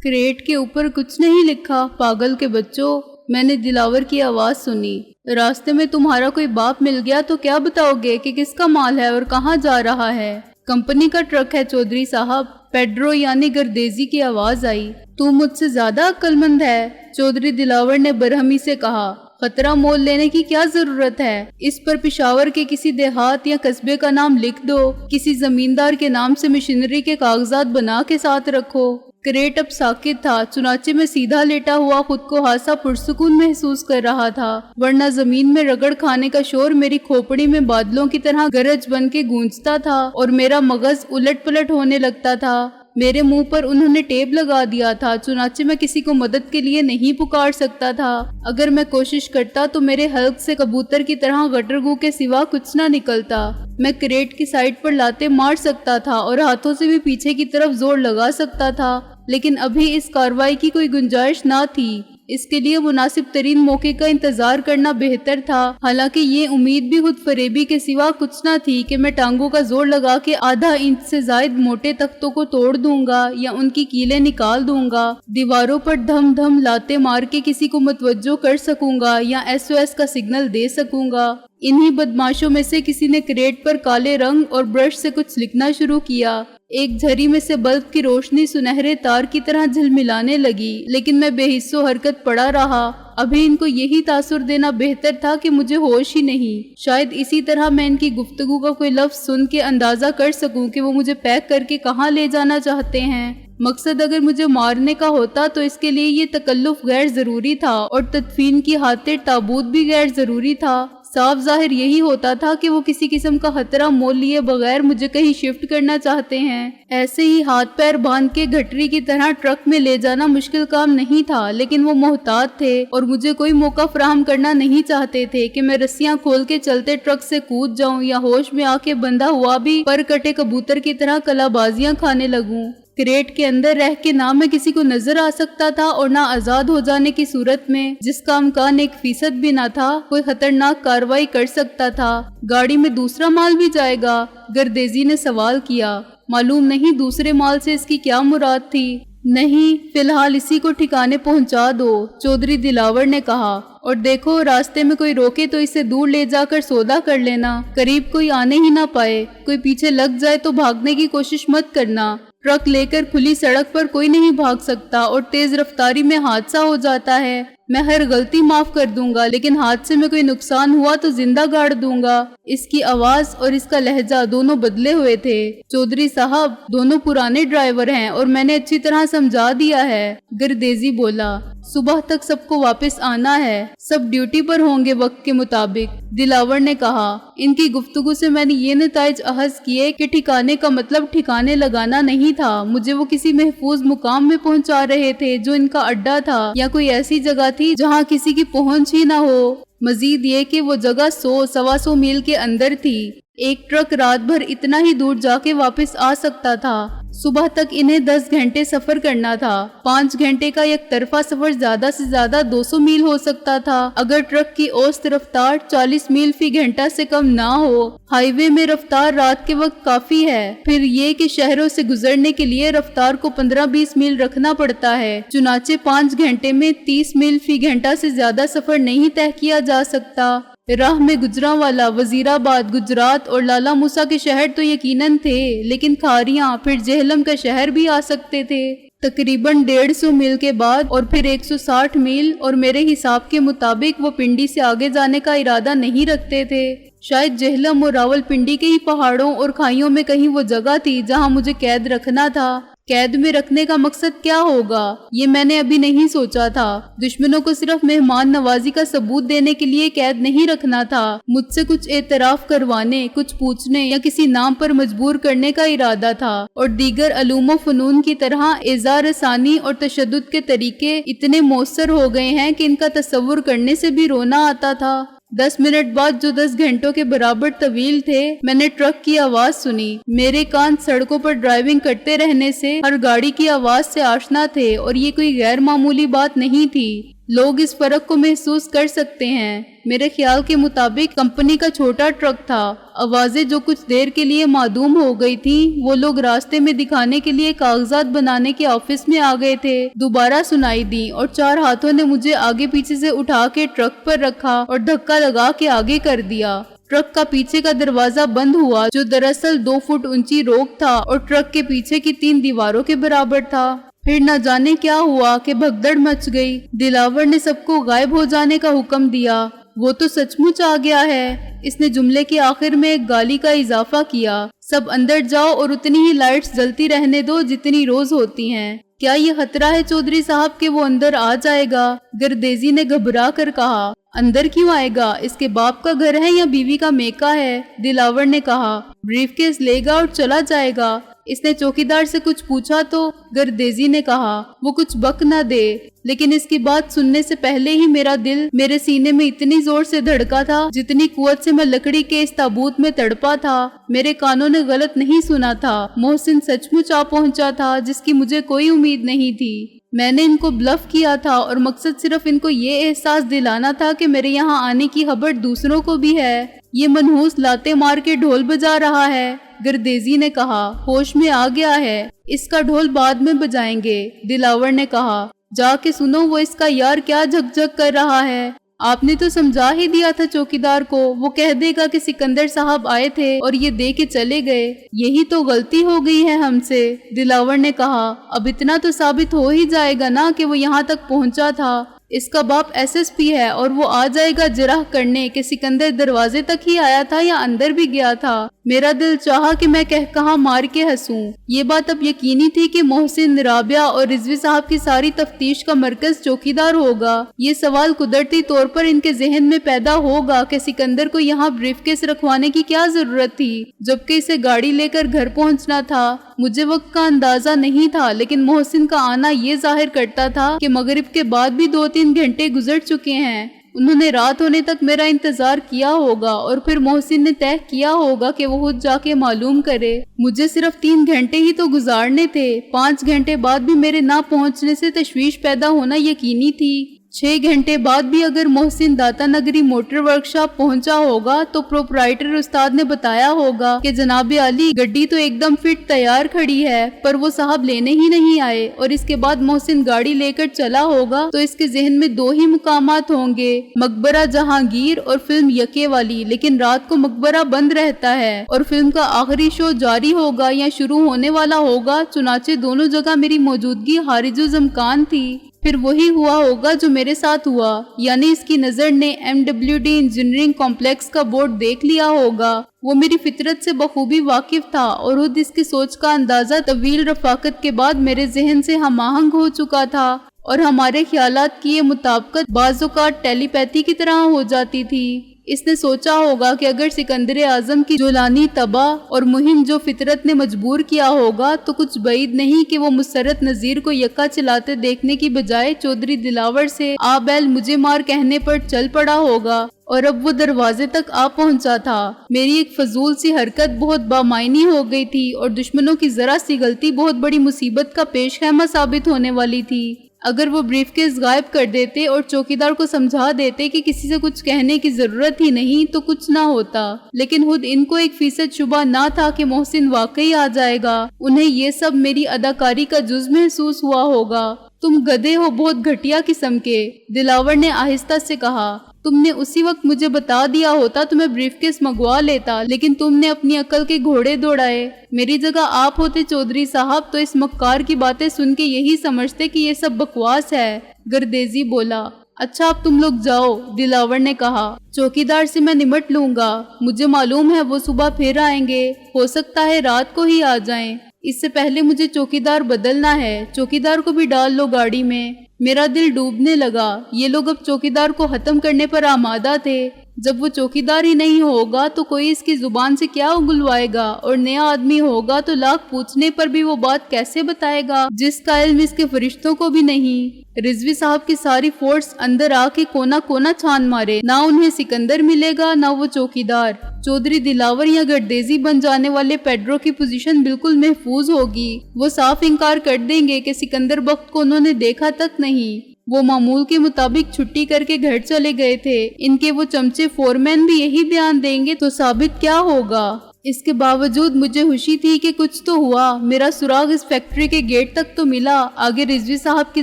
Create کے اوپر کچھ نہیں لکھا، پاگل کے بچوں، میں نے دلاور کی آواز سنی۔ راستے میں تمہارا کوئی باپ مل گیا تو کیا بتاؤ گے کہ کس کا مال ہے اور کہاں جا رہا ہے؟ کمپنی کا ٹرک ہے چودھری صاحب، پیڈرو یعنی گردیزی کی آواز آئی۔ تو مجھ سے زیادہ عقل مند ہے، چودھری دلاور نے برہمی سے کہا۔ خطرہ مول لینے کی کیا ضرورت ہے؟ اس پر پشاور کے کسی دیہات یا قصبے کا نام لکھ دو، کسی زمیندار کے نام سے مشینری کے کاغذات بنا کے ساتھ رکھو۔ کریٹ اب ساکت تھا، چنانچہ میں سیدھا لیٹا ہوا خود کو خاصا پرسکون محسوس کر رہا تھا، ورنہ زمین میں رگڑ کھانے کا شور میری کھوپڑی میں بادلوں کی طرح گرج بن کے گونجتا تھا اور میرا مغز الٹ پلٹ ہونے لگتا تھا۔ میرے منہ پر انہوں نے ٹیپ لگا دیا تھا، چنانچہ میں کسی کو مدد کے لیے نہیں پکار سکتا تھا۔ اگر میں کوشش کرتا تو میرے حلق سے کبوتر کی طرح گٹرگو کے سوا کچھ نہ نکلتا۔ میں کریٹ کی سائڈ پر لاتے مار سکتا تھا اور ہاتھوں سے بھی پیچھے کی طرف زور لگا سکتا تھا، لیکن ابھی اس کارروائی کی کوئی گنجائش نہ تھی۔ اس کے لیے مناسب ترین موقع کا انتظار کرنا بہتر تھا، حالانکہ یہ امید بھی خود فریبی کے سوا کچھ نہ تھی کہ میں ٹانگوں کا زور لگا کے آدھا انچ سے زائد موٹے تختوں کو توڑ دوں گا یا ان کی کیلیں نکال دوں گا، دیواروں پر دھم دھم لاتے مار کے کسی کو متوجہ کر سکوں گا یا SOS کا سگنل دے سکوں گا۔ انہی بدماشوں میں سے کسی نے کریٹ پر کالے رنگ اور برش سے کچھ لکھنا شروع کیا۔ ایک جھری میں سے بلب کی روشنی سنہرے تار کی طرح جھلملانے لگی، لیکن میں بے حس و حرکت پڑا رہا۔ ابھی ان کو یہی تاثر دینا بہتر تھا کہ مجھے ہوش ہی نہیں۔ شاید اسی طرح میں ان کی گفتگو کا کوئی لفظ سن کے اندازہ کر سکوں کہ وہ مجھے پیک کر کے کہاں لے جانا چاہتے ہیں۔ مقصد اگر مجھے مارنے کا ہوتا تو اس کے لیے یہ تکلف غیر ضروری تھا اور تدفین کی خاطر تابوت بھی غیر ضروری تھا۔ صاف ظاہر یہی ہوتا تھا کہ وہ کسی قسم کا خطرہ مول لیے بغیر مجھے کہیں شفٹ کرنا چاہتے ہیں۔ ایسے ہی ہاتھ پیر باندھ کے گھٹری کی طرح ٹرک میں لے جانا مشکل کام نہیں تھا، لیکن وہ محتاط تھے اور مجھے کوئی موقع فراہم کرنا نہیں چاہتے تھے کہ میں رسیاں کھول کے چلتے ٹرک سے کود جاؤں یا ہوش میں آ کے بندھا ہوا بھی پر کٹے کبوتر کی طرح کلا بازیاں کھانے لگوں۔ کریٹ کے اندر رہ کے نہ میں کسی کو نظر آ سکتا تھا اور نہ آزاد ہو جانے کی صورت میں، جس کا امکان 1% بھی نہ تھا، کوئی خطرناک کارروائی کر سکتا تھا۔ گاڑی میں دوسرا مال بھی جائے گا؟ گردیزی نے سوال کیا۔ معلوم نہیں دوسرے مال سے اس کی کیا مراد تھی۔ نہیں، فی الحال اسی کو ٹھکانے پہنچا دو، چودھری دلاور نے کہا، اور دیکھو راستے میں کوئی روکے تو اسے دور لے جا کر سودا کر لینا، قریب کوئی آنے ہی نہ پائے۔ کوئی پیچھے لگ جائے تو بھاگنے کی کوشش مت کرنا، ٹرک لے کر کھلی سڑک پر کوئی نہیں بھاگ سکتا اور تیز رفتاری میں حادثہ ہو جاتا ہے۔ میں ہر غلطی معاف کر دوں گا، لیکن حادثے میں کوئی نقصان ہوا تو زندہ گاڑ دوں گا۔ اس کی آواز اور اس کا لہجہ دونوں بدلے ہوئے تھے۔ چودھری صاحب، دونوں پرانے ڈرائیور ہیں اور میں نے اچھی طرح سمجھا دیا ہے، گردیزی بولا۔ صبح تک سب کو واپس آنا ہے، سب ڈیوٹی پر ہوں گے وقت کے مطابق، دلاور نے کہا۔ ان کی گفتگو سے میں نے یہ نتائج اخذ کیے کہ ٹھکانے کا مطلب ٹھکانے لگانا نہیں تھا، مجھے وہ کسی محفوظ مقام میں پہنچا رہے تھے جو ان کا اڈا تھا یا کوئی ایسی جگہ تھی جہاں کسی کی پہنچ ہی نہ ہو۔ مزید یہ کہ وہ جگہ 100-125 میل کے اندر تھی۔ ایک ٹرک رات بھر اتنا ہی دور جا کے واپس آ سکتا تھا۔ صبح تک انہیں 10 گھنٹے سفر کرنا تھا۔ 5 گھنٹے کا یک طرفہ سفر زیادہ سے زیادہ 200 میل ہو سکتا تھا اگر ٹرک کی اوسط رفتار 40 میل فی گھنٹہ سے کم نہ ہو۔ ہائی وے میں رفتار رات کے وقت کافی ہے، پھر یہ کہ شہروں سے گزرنے کے لیے رفتار کو 15-20 میل رکھنا پڑتا ہے، چنانچہ 5 گھنٹے میں 30 میل فی گھنٹہ سے زیادہ سفر نہیں طے کیا جا سکتا۔ راہ میں گجرانوالا، وزیرآباد، گجرات اور لالا موسیٰ کے شہر تو یقیناً تھے، لیکن کھاریاں، پھر جہلم کا شہر بھی آ سکتے تھے۔ تقریباً 150 میل کے بعد اور پھر 160 میل، اور میرے حساب کے مطابق وہ پنڈی سے آگے جانے کا ارادہ نہیں رکھتے تھے۔ شاید جہلم اور راول پنڈی کے ہی پہاڑوں اور کھائیوں میں کہیں وہ جگہ تھی جہاں مجھے قید رکھنا تھا۔ قید میں رکھنے کا مقصد کیا ہوگا، یہ میں نے ابھی نہیں سوچا تھا۔ دشمنوں کو صرف مہمان نوازی کا ثبوت دینے کے لیے قید نہیں رکھنا تھا، مجھ سے کچھ اعتراف کروانے، کچھ پوچھنے یا کسی نام پر مجبور کرنے کا ارادہ تھا، اور دیگر علوم و فنون کی طرح اعزار رسانی اور تشدد کے طریقے اتنے مؤثر ہو گئے ہیں کہ ان کا تصور کرنے سے بھی رونا آتا تھا۔ 10 منٹ بعد، جو 10 گھنٹوں کے برابر طویل تھے، میں نے ٹرک کی آواز سنی۔ میرے کان سڑکوں پر ڈرائیونگ کرتے رہنے سے ہر گاڑی کی آواز سے آشنا تھے اور یہ کوئی غیر معمولی بات نہیں تھی، لوگ اس فرق کو محسوس کر سکتے ہیں۔ میرے خیال کے مطابق کمپنی کا چھوٹا ٹرک تھا۔ آوازیں جو کچھ دیر کے لیے معدوم ہو گئی تھیں وہ لوگ راستے میں دکھانے کے لیے کاغذات بنانے کے آفس میں آ گئے تھے دوبارہ سنائی دی اور 4 ہاتھوں نے مجھے آگے پیچھے سے اٹھا کے ٹرک پر رکھا اور دھکا لگا کے آگے کر دیا۔ ٹرک کا پیچھے کا دروازہ بند ہوا جو دراصل 2 فٹ اونچی روک تھا اور ٹرک کے پیچھے کی 3 دیواروں کے برابر تھا۔ پھر نہ جانے کیا ہوا کہ بھگدڑ مچ گئی۔ دلاور نے سب کو غائب ہو جانے کا حکم دیا۔ وہ تو سچ مچ آ گیا ہے۔ اس نے جملے کے آخر میں ایک گالی کا اضافہ کیا۔ سب اندر جاؤ اور اتنی ہی لائٹس جلتی رہنے دو جتنی روز ہوتی ہیں۔ کیا یہ خطرہ ہے چودھری صاحب کہ وہ اندر آ جائے گا؟ گردیزی نے گھبرا کر کہا۔ اندر کیوں آئے گا؟ اس کے باپ کا گھر ہے یا بیوی کا میکا ہے؟ دلاور نے کہا۔ بریف کیس لے گا اور چلا جائے گا۔ اس نے چوکیدار سے کچھ پوچھا تو گردیزی نے کہا وہ کچھ بک نہ دے، لیکن اس کی بات سننے سے پہلے ہی میرا دل میرے سینے میں اتنی زور سے دھڑکا تھا جتنی قوت سے میں لکڑی کے اس تابوت میں تڑپا تھا۔ میرے کانوں نے غلط نہیں سنا تھا۔ محسن سچ مچ آ پہنچا تھا جس کی مجھے کوئی امید نہیں تھی۔ میں نے ان کو بلف کیا تھا اور مقصد صرف ان کو یہ احساس دلانا تھا کہ میرے یہاں آنے کی خبر دوسروں کو بھی ہے۔ یہ منحوس لاتے مار کے ڈھول بجا رہا ہے، گردیزی نے کہا۔ ہوش میں آ گیا ہے، اس کا ڈھول بعد میں بجائیں گے، دلاور نے کہا۔ جا کے سنو وہ اس کا یار کیا جھک جھک کر رہا ہے۔ آپ نے تو سمجھا ہی دیا تھا چوکیدار کو، وہ کہہ دے گا کہ سکندر صاحب آئے تھے اور یہ دے کے چلے گئے۔ یہی تو غلطی ہو گئی ہے ہم سے، دلاور نے کہا۔ اب اتنا تو ثابت ہو ہی جائے گا نا کہ وہ یہاں تک پہنچا تھا۔ اس کا باپ SSP ہے اور وہ آ جائے گا جرح کرنے کہ سکندر دروازے تک ہی آیا تھا یا اندر بھی گیا تھا۔ میرا دل چاہا کہ میں کہاں مار کے ہنسوں۔ یہ بات اب یقینی تھی کہ محسن، رابعہ اور رضوی صاحب کی ساری تفتیش کا مرکز چوکیدار ہوگا۔ یہ سوال قدرتی طور پر ان کے ذہن میں پیدا ہوگا کہ سکندر کو یہاں بریف کیس رکھوانے کی کیا ضرورت تھی جبکہ اسے گاڑی لے کر گھر پہنچنا تھا۔ مجھے وقت کا اندازہ نہیں تھا، لیکن محسن کا آنا یہ ظاہر کرتا تھا کہ مغرب کے بعد بھی 2-3 گھنٹے گزر چکے ہیں۔ انہوں نے رات ہونے تک میرا انتظار کیا ہوگا اور پھر محسن نے طے کیا ہوگا کہ وہ خود جا کے معلوم کرے۔ مجھے صرف 3 گھنٹے ہی تو گزارنے تھے۔ 5 گھنٹے بعد بھی میرے نہ پہنچنے سے تشویش پیدا ہونا یقینی تھی۔ 6 گھنٹے بعد بھی اگر محسن داتا نگری موٹر ورکشاپ پہنچا ہوگا تو پروپرائٹر استاد نے بتایا ہوگا کہ جناب علی گڈی تو ایک دم فٹ تیار کھڑی ہے، پر وہ صاحب لینے ہی نہیں آئے، اور اس کے بعد محسن گاڑی لے کر چلا ہوگا تو اس کے ذہن میں 2 ہی مقامات ہوں گے، مقبرہ جہانگیر اور فلم یکے والی۔ لیکن رات کو مقبرہ بند رہتا ہے اور فلم کا آخری شو جاری ہوگا یا شروع ہونے والا ہوگا، چنانچہ دونوں جگہ میری موجودگی حارج الامکان تھی۔ پھر وہی ہوا ہوگا جو میرے ساتھ ہوا، یعنی اس کی نظر نے MWD انجینئرنگ کمپلیکس کا بورڈ دیکھ لیا ہوگا۔ وہ میری فطرت سے بخوبی واقف تھا اور خود اس کی سوچ کا اندازہ طویل رفاقت کے بعد میرے ذہن سے ہم آہنگ ہو چکا تھا، اور ہمارے خیالات کی یہ مطابقت بعض اوقات ٹیلی پیتھی کی طرح ہو جاتی تھی۔ اس نے سوچا ہوگا کہ اگر سکندر اعظم کی جولانی تباہ اور مہم جو فطرت نے مجبور کیا ہوگا تو کچھ بعید نہیں کہ وہ مسرت نذیر کو یکا چلاتے دیکھنے کی بجائے چودھری دلاور سے آ بیل مجھے مار کہنے پر چل پڑا ہوگا، اور اب وہ دروازے تک آ پہنچا تھا۔ میری ایک فضول سی حرکت بہت بامعنی ہو گئی تھی اور دشمنوں کی ذرا سی غلطی بہت بڑی مصیبت کا پیش خیمہ ثابت ہونے والی تھی۔ اگر وہ بریف کیس غائب کر دیتے اور چوکیدار کو سمجھا دیتے کہ کسی سے کچھ کہنے کی ضرورت ہی نہیں تو کچھ نہ ہوتا، لیکن خود ان کو 1% شبہ نہ تھا کہ محسن واقعی آ جائے گا۔ انہیں یہ سب میری اداکاری کا جز محسوس ہوا ہوگا۔ تم گدھے ہو، بہت گھٹیا قسم کے، دلاور نے آہستہ سے کہا۔ تم نے اسی وقت مجھے بتا دیا ہوتا تو میں بریف کیس منگوا لیتا، لیکن تم نے اپنی عقل کے گھوڑے دوڑائے۔ میری جگہ آپ ہوتے چودھری صاحب تو اس مکار کی باتیں سن کے یہی سمجھتے کہ یہ سب بکواس ہے، گردیزی بولا۔ اچھا اب تم لوگ جاؤ، دلاور نے کہا۔ چوکیدار سے میں نمٹ لوں گا، مجھے معلوم ہے وہ صبح پھر آئیں گے، ہو سکتا ہے رات کو ہی آ جائیں۔ اس سے پہلے مجھے چوکیدار بدلنا ہے، چوکیدار کو بھی ڈال لو گاڑی میں۔ میرا دل ڈوبنے لگا۔ یہ لوگ اب چوکیدار کو ختم کرنے پر آمادہ تھے۔ جب وہ چوکیدار ہی نہیں ہوگا تو کوئی اس کی زبان سے کیا اگلوائے گا، اور نیا آدمی ہوگا تو لاکھ پوچھنے پر بھی وہ بات کیسے بتائے گا جس کا علم اس کے فرشتوں کو بھی نہیں۔ رضوی صاحب کی ساری فورس اندر آ کے کونا کونا چھان مارے، نہ انہیں سکندر ملے گا نہ وہ چوکیدار۔ چودھری دلاور یا گردیزی بن جانے والے پیڈرو کی پوزیشن بالکل محفوظ ہوگی۔ وہ صاف انکار کر دیں گے کہ سکندر بخت کو انہوں نے دیکھا تک نہیں۔ وہ معمول کے مطابق چھٹی کر کے گھر چلے گئے تھے۔ ان کے وہ چمچے فورمین بھی یہی بیان دیں گے تو ثابت کیا ہوگا؟ اس کے باوجود مجھے خوشی تھی کہ کچھ تو ہوا، میرا سراغ اس فیکٹری کے گیٹ تک تو ملا۔ آگے رضوی صاحب کی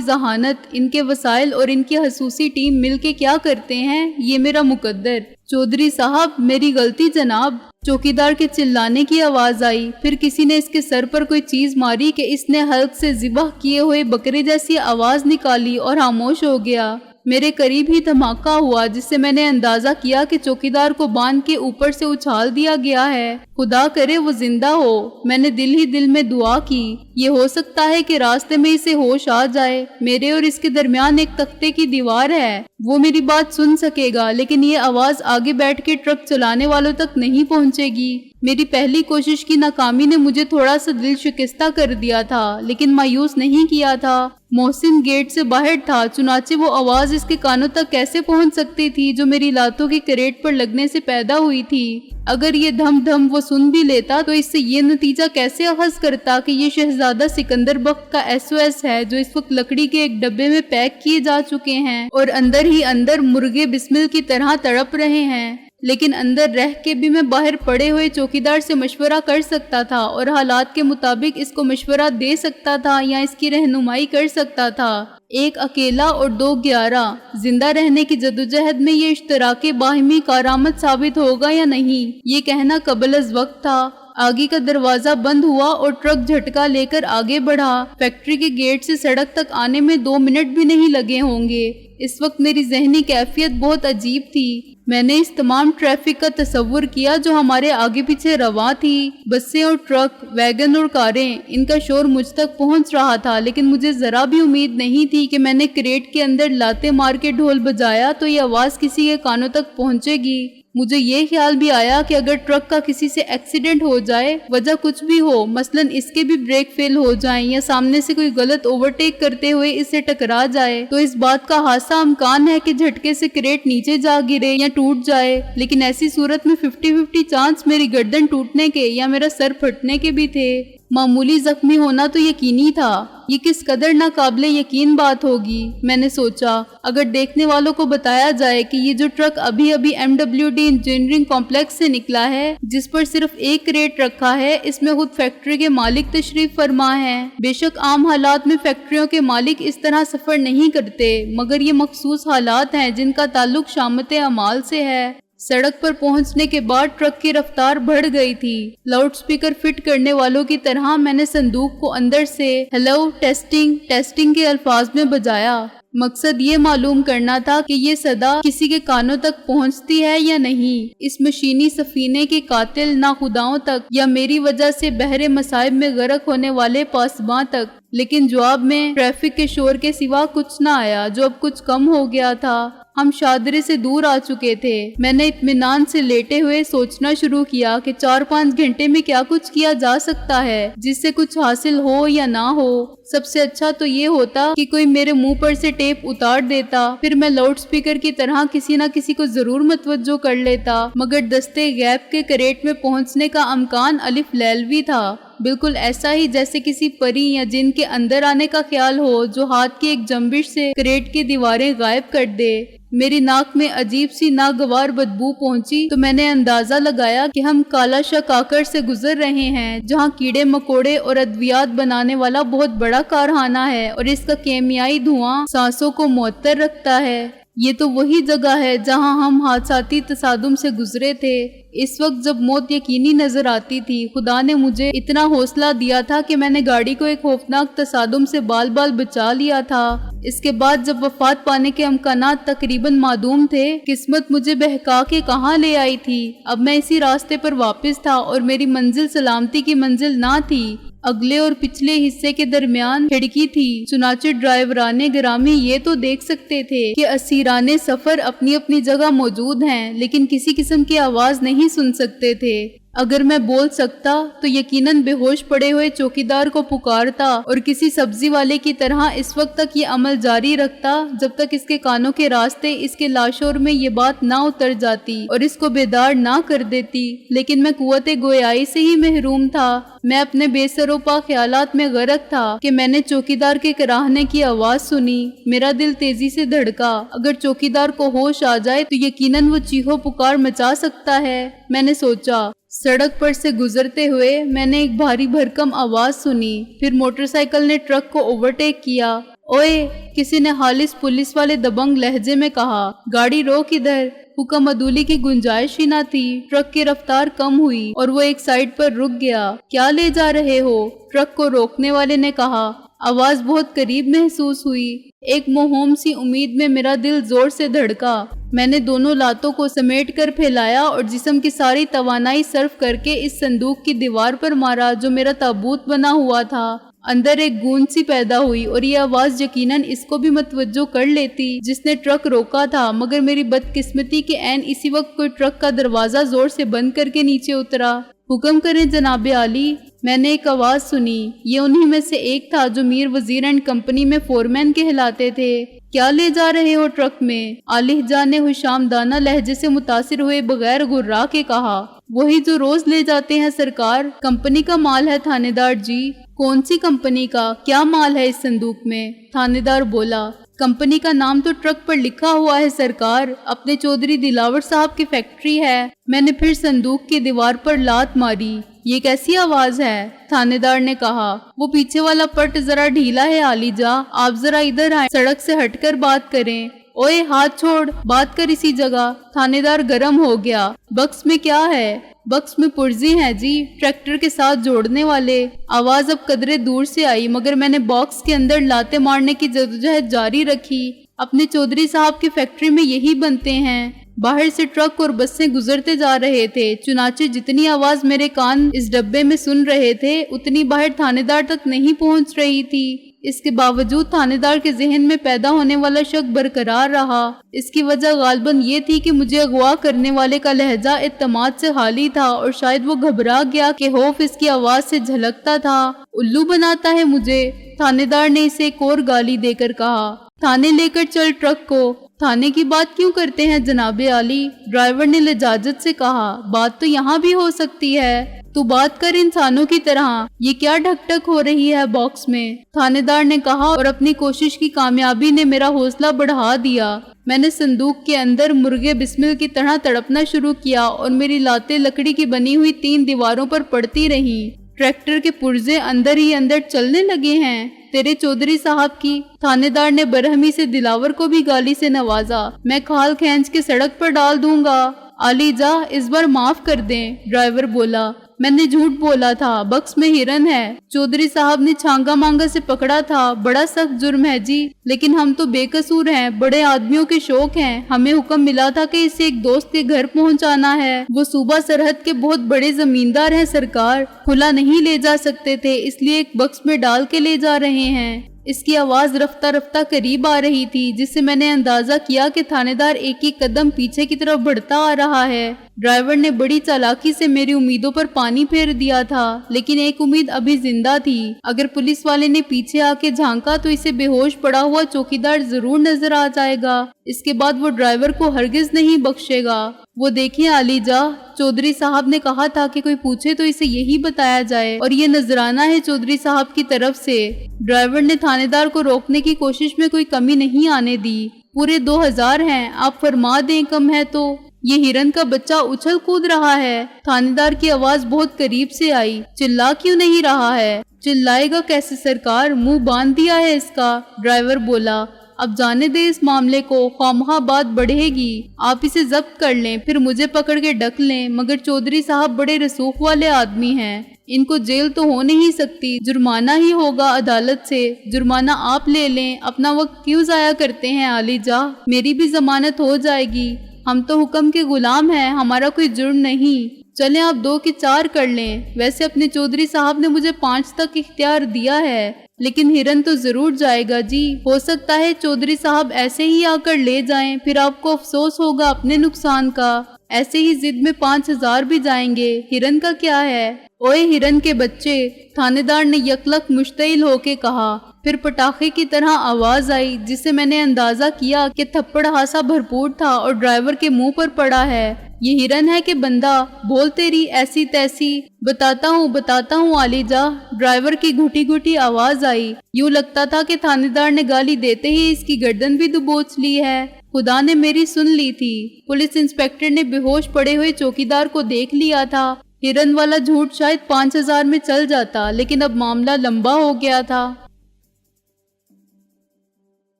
ذہانت، ان کے وسائل اور ان کی خصوصی ٹیم مل کے کیا کرتے ہیں، یہ میرا مقدر۔ چودھری صاحب، میری غلطی جناب۔ چوکیدار کے چلانے کی آواز آئی، پھر کسی نے اس کے سر پر کوئی چیز ماری کہ اس نے حلق سے ذبح کیے ہوئے بکرے جیسی آواز نکالی اور خاموش ہو گیا۔ میرے قریب ہی دھماکہ ہوا جس سے میں نے اندازہ کیا کہ چوکیدار کو باندھ کے اوپر سے اچھال دیا گیا ہے۔ خدا کرے وہ زندہ ہو، میں نے دل ہی دل میں دعا کی۔ یہ ہو سکتا ہے کہ راستے میں اسے ہوش آ جائے، میرے اور اس کے درمیان ایک تختے کی دیوار ہے، وہ میری بات سن سکے گا، لیکن یہ آواز آگے بیٹھ کے ٹرک چلانے والوں تک نہیں پہنچے گی۔ میری پہلی کوشش کی ناکامی نے مجھے تھوڑا سا دل شکستہ کر دیا تھا، لیکن مایوس نہیں کیا تھا۔ محسن گیٹ سے باہر تھا، چنانچہ وہ آواز اس کے کانوں تک کیسے پہنچ سکتی تھی جو میری لاتوں کی کریٹ پر لگنے سے پیدا ہوئی تھی؟ اگر یہ دھم دھم وہ سن بھی لیتا تو اس سے یہ نتیجہ کیسے اخذ کرتا کہ یہ شہزادہ سکندر بخت کا SOS ہے جو اس وقت لکڑی کے ایک ڈبے میں پیک کیے جا چکے ہیں اور اندر ہی اندر مرغے بسمل کی طرح تڑپ رہے ہیں۔ لیکن اندر رہ کے بھی میں باہر پڑے ہوئے چوکیدار سے مشورہ کر سکتا تھا اور حالات کے مطابق اس کو مشورہ دے سکتا تھا یا اس کی رہنمائی کر سکتا تھا۔ 1 اکیلا اور 2 11، زندہ رہنے کی جدوجہد میں یہ اشتراک باہمی کارآمد ثابت ہوگا یا نہیں، یہ کہنا قبل از وقت تھا۔ آگے کا دروازہ بند ہوا اور ٹرک جھٹکا لے کر آگے بڑھا۔ فیکٹری کے گیٹ سے سڑک تک آنے میں 2 منٹ بھی نہیں لگے ہوں گے۔ اس وقت میری ذہنی کیفیت بہت عجیب تھی۔ میں نے اس تمام ٹریفک کا تصور کیا جو ہمارے آگے پیچھے رواں تھی، بسیں اور ٹرک، ویگن اور کاریں، ان کا شور مجھ تک پہنچ رہا تھا، لیکن مجھے ذرا بھی امید نہیں تھی کہ میں نے کریٹ کے اندر لاتے مار کے ڈھول بجایا تو یہ آواز کسی کے کانوں تک پہنچے گی۔ مجھے یہ خیال بھی آیا کہ اگر ٹرک کا کسی سے ایکسیڈنٹ ہو جائے، وجہ کچھ بھی ہو، مثلاً اس کے بھی بریک فیل ہو جائیں یا سامنے سے کوئی غلط اوورٹیک کرتے ہوئے اس سے ٹکرا جائے، تو اس بات کا خاصا امکان ہے کہ جھٹکے سے کریٹ نیچے جا گرے یا ٹوٹ جائے۔ لیکن ایسی صورت میں 50-50 چانس میری گردن ٹوٹنے کے یا میرا سر پھٹنے کے بھی تھے۔ معمولی زخمی ہونا تو یقینی تھا۔ یہ کس قدر ناقابل یقین بات ہوگی، میں نے سوچا، اگر دیکھنے والوں کو بتایا جائے کہ یہ جو ٹرک ابھی MWD انجینئرنگ کمپلیکس سے نکلا ہے، جس پر صرف 1 کریٹ رکھا ہے، اس میں خود فیکٹری کے مالک تشریف فرما ہے۔ بے شک عام حالات میں فیکٹریوں کے مالک اس طرح سفر نہیں کرتے، مگر یہ مخصوص حالات ہیں جن کا تعلق شامت اعمال سے ہے۔ سڑک پر پہنچنے کے بعد ٹرک کی رفتار بڑھ گئی تھی۔ لاؤڈ سپیکر فٹ کرنے والوں کی طرح میں نے صندوق کو اندر سے ہیلو ٹیسٹنگ کے الفاظ میں بجایا۔ مقصد یہ معلوم کرنا تھا کہ یہ صدا کسی کے کانوں تک پہنچتی ہے یا نہیں، اس مشینی سفینے کے قاتل ناخداؤں تک یا میری وجہ سے بحر مصائب میں غرق ہونے والے پاسباں تک۔ لیکن جواب میں ٹریفک کے شور کے سوا کچھ نہ آیا جو اب کچھ کم ہو گیا تھا۔ ہم شادرے سے دور آ چکے تھے۔ میں نے اطمینان سے لیٹے ہوئے سوچنا شروع کیا کہ 4-5 گھنٹے میں کیا کچھ کیا جا سکتا ہے جس سے کچھ حاصل ہو یا نہ ہو۔ سب سے اچھا تو یہ ہوتا کہ کوئی میرے منہ پر سے ٹیپ اتار دیتا، پھر میں لاؤڈ سپیکر کی طرح کسی نہ کسی کو ضرور متوجہ کر لیتا، مگر دستے غیب کے کریٹ میں پہنچنے کا امکان الف لیلوی تھا، بالکل ایسا ہی جیسے کسی پری یا جن کے اندر آنے کا خیال ہو جو ہاتھ کی ایک جنبش سے کریٹ کی دیواریں غائب کر دے۔ میری ناک میں عجیب سی ناگوار بدبو پہنچی تو میں نے اندازہ لگایا کہ ہم کالا شاہ کاکڑ سے گزر رہے ہیں، جہاں کیڑے مکوڑے اور ادویات بنانے والا بہت بڑا کارخانہ ہے اور اس کا کیمیائی دھواں سانسوں کو معطر رکھتا ہے۔ یہ تو وہی جگہ ہے جہاں ہم حادثاتی تصادم سے گزرے تھے۔ اس وقت جب موت یقینی نظر آتی تھی، خدا نے مجھے اتنا حوصلہ دیا تھا کہ میں نے گاڑی کو ایک خوفناک تصادم سے بال بال بچا لیا تھا۔ اس کے بعد جب وفات پانے کے امکانات تقریباً معدوم تھے، قسمت مجھے بہکا کے کہاں لے آئی تھی۔ اب میں اسی راستے پر واپس تھا اور میری منزل سلامتی کی منزل نہ تھی۔ اگلے اور پچھلے حصے کے درمیان کھڑکی تھی، چنانچہ ڈرائیوران گرامی یہ تو دیکھ سکتے تھے کہ اسیران سفر اپنی اپنی جگہ موجود ہیں، لیکن کسی قسم کی آواز نہیں سن سکتے تھے۔ اگر میں بول سکتا تو یقیناً بے ہوش پڑے ہوئے چوکیدار کو پکارتا اور کسی سبزی والے کی طرح اس وقت تک یہ عمل جاری رکھتا جب تک اس کے کانوں کے راستے اس کے لاشور میں یہ بات نہ اتر جاتی اور اس کو بیدار نہ کر دیتی، لیکن میں قوت گویائی سے ہی محروم تھا۔ میں اپنے بے سر و پا خیالات میں غرق تھا کہ میں نے چوکیدار کے کراہنے کی آواز سنی۔ میرا دل تیزی سے دھڑکا۔ اگر چوکیدار کو ہوش آ جائے تو یقیناً وہ چیخو پکار مچا سکتا ہے، میں نے سوچا۔ سڑک پر سے گزرتے ہوئے میں نے ایک بھاری بھرکم آواز سنی، پھر موٹر سائیکل نے ٹرک کو اوورٹیک کیا۔ اوئے، کسی نے خالص پولیس والے دبنگ لہجے میں کہا، گاڑی روک ادھر۔ حکم عدولی کی گنجائش ہی نہ تھی۔ ٹرک کی رفتار کم ہوئی اور وہ ایک سائیڈ پر رک گیا۔ کیا لے جا رہے ہو؟ ٹرک کو روکنے والے نے کہا۔ آواز بہت قریب محسوس ہوئی۔ ایک موہوم سی امید میں میرا دل زور سے دھڑکا۔ میں نے دونوں لاتوں کو سمیٹ کر پھیلایا اور جسم کی ساری توانائی صرف کر کے اس صندوق کی دیوار پر مارا جو میرا تابوت بنا ہوا تھا۔ اندر ایک گونج سی پیدا ہوئی اور یہ آواز یقیناً اس کو بھی متوجہ کر لیتی جس نے ٹرک روکا تھا، مگر میری بدقسمتی کے عین اسی وقت کوئی ٹرک کا دروازہ زور سے بند کر کے نیچے اترا۔ حکم کریں جناب عالی، میں نے ایک آواز سنی۔ یہ انہی میں سے ایک تھا جو میر وزیر اینڈ کمپنی میں فورمین کہلاتے تھے۔ کیا لے جا رہے ہو ٹرک میں؟ عالی جان نے حشامدانہ لہجے سے متاثر ہوئے بغیر گرا کے کہا۔ وہی جو روز لے جاتے ہیں سرکار، کمپنی کا مال ہے تھانے دار جی۔ کون سی کمپنی کا؟ کیا مال ہے اس صندوق میں؟ تھانے دار بولا۔ کمپنی کا نام تو ٹرک پر لکھا ہوا ہے سرکار، اپنے چودھری دلاور صاحب کی فیکٹری ہے۔ میں نے پھر صندوق کی دیوار پر لات ماری۔ یہ کیسی آواز ہے؟ تھانے دار نے کہا۔ وہ پیچھے والا پٹ ذرا ڈھیلا ہے عالی جا، آپ ذرا ادھر آئیں، سڑک سے ہٹ کر بات کریں۔ اوئے ہاتھ چھوڑ، بات کر اسی جگہ۔ تھانے دار گرم ہو گیا۔ بکس میں کیا ہے؟ بکس میں پرزے ہیں جی، ٹریکٹر کے ساتھ جوڑنے والے۔ آواز اب قدرے دور سے آئی مگر میں نے باکس کے اندر لاتے مارنے کی جدوجہد جاری رکھی۔ اپنے چودھری صاحب کی فیکٹری میں یہی بنتے ہیں۔ باہر سے ٹرک اور بسیں گزرتے جا رہے تھے، چنانچہ جتنی آواز میرے کان اس ڈبے میں سن رہے تھے اتنی باہر تھانے دار تک نہیں پہنچ رہی تھی۔ اس کے باوجود تھانے دار کے ذہن میں پیدا ہونے والا شک برقرار رہا۔ اس کی وجہ غالباً یہ تھی کہ مجھے اغوا کرنے والے کا لہجہ اعتماد سے خالی تھا اور شاید وہ گھبرا گیا کہ خوف اس کی آواز سے جھلکتا تھا۔ الو بناتا ہے مجھے، تھانے دار نے اسے ایک اور گالی دے کر کہا۔ تھانے لے کر چل ٹرک کو۔ تھانے کی بات کیوں کرتے ہیں جناب عالی؟ ڈرائیور نے لجاجت سے کہا۔ بات تو یہاں بھی ہو سکتی ہے، تو بات کر انسانوں کی طرح۔ یہ کیا ڈھک ڈھک ہو رہی ہے باکس میں؟ تھانے دار نے کہا اور اپنی کوشش کی کامیابی نے میرا حوصلہ بڑھا دیا۔ میں نے صندوق کے اندر مرغے بسمل کی طرح تڑپنا شروع کیا اور میری لاتیں لکڑی کی بنی ہوئی 3 دیواروں پر پڑتی رہیں۔ ٹریکٹر کے پرزے اندر ہی اندر چلنے لگے ہیں۔ تیرے چودھری صاحب کی؟ تھانے دار نے برہمی سے دلاور کو بھی گالی سے نوازا۔ میں کھال کھینچ کے سڑک پر ڈال دوں گا۔ عالی جا، اس بار معاف کر دیں، ڈرائیور بولا۔ میں نے جھوٹ بولا تھا، بکس میں ہرن ہے، چودھری صاحب نے چھانگا مانگا سے پکڑا تھا، بڑا سخت جرم ہے جی، لیکن ہم تو بے قصور ہیں، بڑے آدمیوں کے شوق ہیں، ہمیں حکم ملا تھا کہ اسے ایک دوست کے گھر پہنچانا ہے، وہ صوبہ سرحد کے بہت بڑے زمیندار ہیں سرکار، کھلا نہیں لے جا سکتے تھے، اس لیے ایک بکس میں ڈال کے لے جا رہے ہیں۔ اس کی آواز رفتہ رفتہ قریب آ رہی تھی، جس سے میں نے اندازہ کیا کہ تھانے دار ایک ایک قدم پیچھے کی طرف بڑھتا آ رہا ہے۔ ڈرائیور نے بڑی چالاکی سے میری امیدوں پر پانی پھیر دیا تھا، لیکن ایک امید ابھی زندہ تھی۔ اگر پولیس والے نے پیچھے آ کے جھانکا تو اسے بے ہوش پڑا ہوا چوکیدار ضرور نظر آ جائے گا۔ اس کے بعد وہ ڈرائیور کو ہرگز نہیں بخشے گا۔ وہ دیکھیں عالی جا، چودھری صاحب نے کہا تھا کہ کوئی پوچھے تو اسے یہی بتایا جائے، اور یہ نذرانہ ہے چودھری صاحب کی طرف سے۔ ڈرائیور نے تھانے دار کو روکنے کی کوشش میں کوئی کمی نہیں آنے دی۔ پورے 2000 ہیں، آپ فرما دیں، کم ہے تو۔ یہ ہرن کا بچہ اچھل کود رہا ہے۔ تھانے دار کی آواز بہت قریب سے آئی۔ چلا کیوں نہیں رہا ہے؟ چلائے گا کیسے سرکار، منہ باندھ دیا ہے اس کا، ڈرائیور بولا۔ اب جانے دے اس معاملے کو، خواہ بات بڑھے گی، آپ اسے ضبط کر لیں، پھر مجھے پکڑ کے ڈک لیں، مگر چودھری صاحب بڑے رسوخ والے آدمی ہیں، ان کو جیل تو ہو نہیں سکتی، جرمانہ ہی ہوگا عدالت سے، جرمانہ آپ لے لیں، اپنا وقت کیوں ضائع کرتے ہیں عالی جا، میری بھی ضمانت ہو جائے گی، ہم تو حکم کے غلام ہیں، ہمارا کوئی جرم نہیں، چلیں آپ 2 کی 4 کر لیں، ویسے اپنے چودھری صاحب نے مجھے 5 تک اختیار دیا ہے، لیکن ہرن تو ضرور جائے گا جی، ہو سکتا ہے چودھری صاحب ایسے ہی آ کر لے جائیں، پھر آپ کو افسوس ہوگا اپنے نقصان کا۔ ایسے ہی ضد میں 5,000 بھی جائیں گے، ہرن کا کیا ہے؟ اوئے ہرن کے بچے، تھانے دار نے یکلک مشتعل ہو کے کہا۔ پھر پٹاخے کی طرح آواز آئی جس سے میں نے اندازہ کیا کہ تھپڑ ہاسا بھرپور تھا اور ڈرائیور کے منہ پر پڑا ہے۔ یہ ہرن ہے کہ بندہ؟ بول تیری ایسی تیسی۔ بتاتا ہوں علی جا۔ ڈرائیور کی گھٹی گھٹی آواز آئی۔ یوں لگتا تھا کہ تھانے دار نے گالی دیتے ہی اس کی گردن بھی دبوچ لی ہے۔ خدا نے میری سن لی تھی۔ پولیس انسپکٹر نے بے ہوش پڑے ہوئے چوکیدار کو دیکھ لیا تھا۔ ہرن والا جھوٹ شاید 5,000 میں چل جاتا، لیکن اب معاملہ لمبا ہو گیا تھا۔